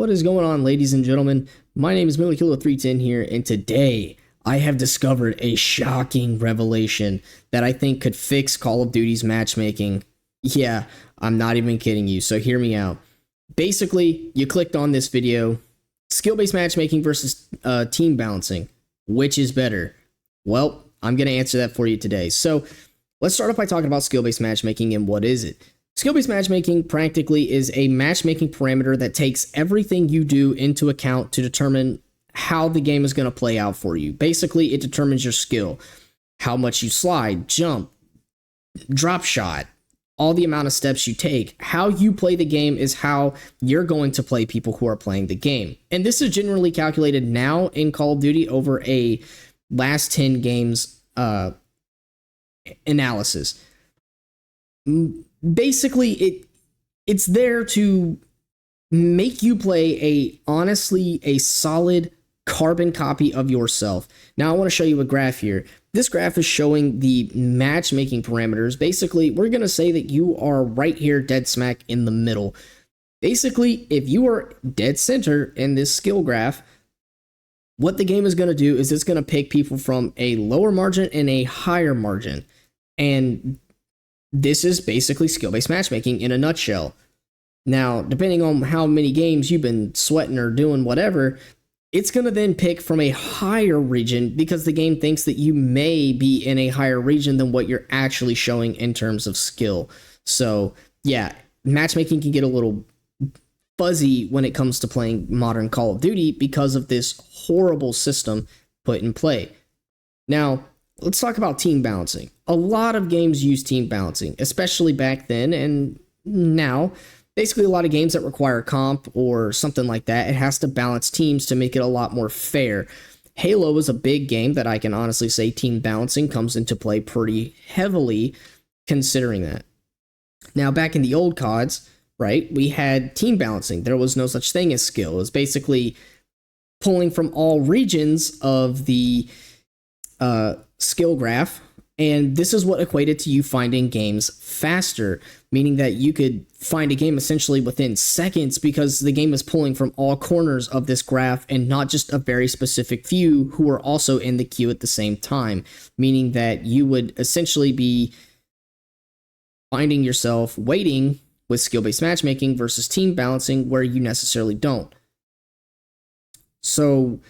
What is going on, ladies and gentlemen? My name is MillyKilo310 here, and today I have discovered a shocking revelation that I think could fix Call of Duty's matchmaking. Yeah, I'm not even kidding you, so hear me out. Basically, you clicked on this video, skill-based matchmaking versus team balancing. Which is better? Well, I'm going to answer that for you today. So let's start off by talking about skill-based matchmaking and what is it? Skill-based matchmaking practically is a matchmaking parameter that takes everything you do into account to determine how the game is going to play out for you. Basically, it determines your skill, how much you slide, jump, drop shot, all the amount of steps you take. How you play the game is how you're going to play people who are playing the game. And this is generally calculated now in Call of Duty over a last 10 games analysis. Basically, it's there to make you play a solid carbon copy of yourself. Now I want to show you a graph here. This graph is showing the matchmaking parameters. Basically, we're going to say that you are right here dead smack in the middle. Basically, if you are dead center in this skill graph, what the game is going to do is it's going to pick people from a lower margin and a higher margin. And this is basically skill-based matchmaking in a nutshell. Now, depending on how many games you've been sweating or doing whatever, it's going to then pick from a higher region because the game thinks that you may be in a higher region than what you're actually showing in terms of skill. So, yeah, matchmaking can get a little fuzzy when it comes to playing modern Call of Duty because of this horrible system put in play. Now, let's talk about team balancing. A lot of games use team balancing, especially back then and now. Basically, a lot of games that require comp or something like that, it has to balance teams to make it a lot more fair. Halo is a big game that I can honestly say team balancing comes into play pretty heavily considering that. Now, back in the old CODs, right, we had team balancing. There was no such thing as skill. It was basically pulling from all regions of the skill graph, and this is what equated to you finding games faster, meaning that you could find a game essentially within seconds because the game is pulling from all corners of this graph and not just a very specific few who are also in the queue at the same time, meaning that you would essentially be finding yourself waiting with skill-based matchmaking versus team balancing where you necessarily don't. So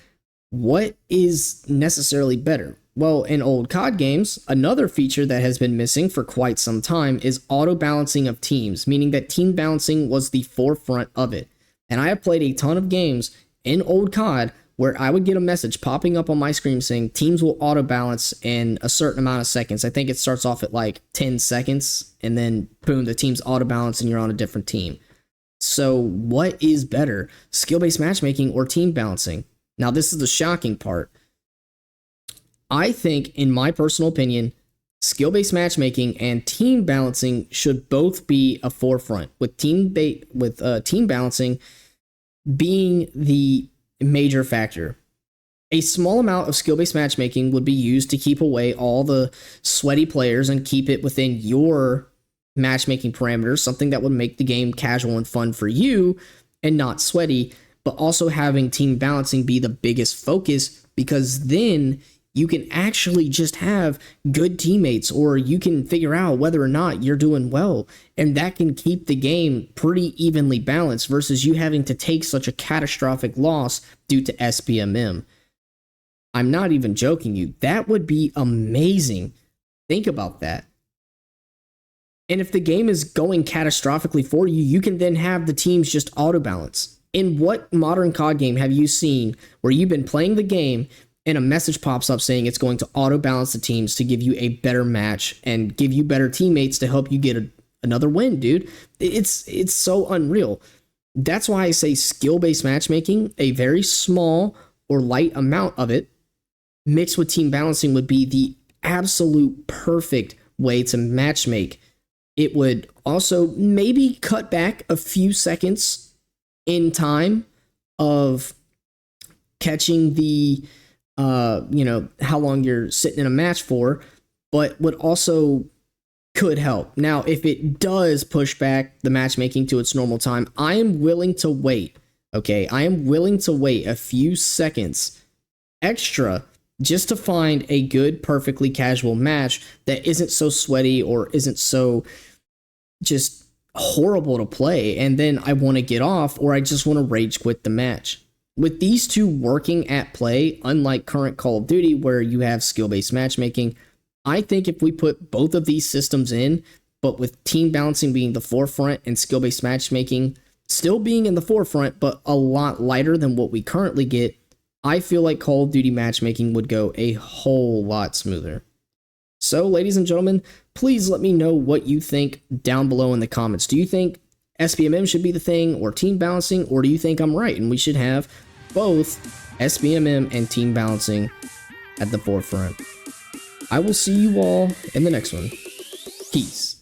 what is necessarily better? Well, in old COD games, another feature that has been missing for quite some time is auto-balancing of teams, meaning that team balancing was the forefront of it. And I have played a ton of games in old COD where I would get a message popping up on my screen saying teams will auto-balance in a certain amount of seconds. I think it starts off at like 10 seconds, and then boom, the team's auto-balance and you're on a different team. So what is better, skill-based matchmaking or team balancing? Now, this is the shocking part. I think, in my personal opinion, skill-based matchmaking and team balancing should both be a forefront, with team balancing being the major factor. A small amount of skill-based matchmaking would be used to keep away all the sweaty players and keep it within your matchmaking parameters, something that would make the game casual and fun for you and not sweaty, but also having team balancing be the biggest focus because then you can actually just have good teammates, or you can figure out whether or not you're doing well, and that can keep the game pretty evenly balanced versus you having to take such a catastrophic loss due to SBMM. I'm not even joking you. That would be amazing. Think about that. And if the game is going catastrophically for you, you can then have the teams just auto-balance. In what modern COD game have you seen where you've been playing the game and a message pops up saying it's going to auto-balance the teams to give you a better match and give you better teammates to help you get another win, dude? It's so unreal. That's why I say skill-based matchmaking, a very small or light amount of it, mixed with team balancing would be the absolute perfect way to matchmake. It would also maybe cut back a few seconds in time of catching the how long you're sitting in a match for, but would also could help. Now, if it does push back the matchmaking to its normal time, I am willing to wait Okay, I am willing to wait a few seconds extra just to find a good, perfectly casual match that isn't so sweaty or isn't so just horrible to play, and then I want to get off, or I just want to rage quit the match. With these two working at play, unlike current Call of Duty where you have skill-based matchmaking, I think if we put both of these systems in, but with team balancing being the forefront and skill-based matchmaking still being in the forefront, but a lot lighter than what we currently get, I feel like Call of Duty matchmaking would go a whole lot smoother. So, ladies and gentlemen, please let me know what you think down below in the comments. Do you think SBMM should be the thing, or team balancing, or do you think I'm right and we should have both SBMM and team balancing at the forefront? I will see you all in the next one. Peace.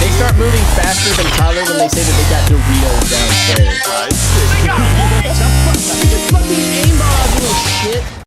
They start moving faster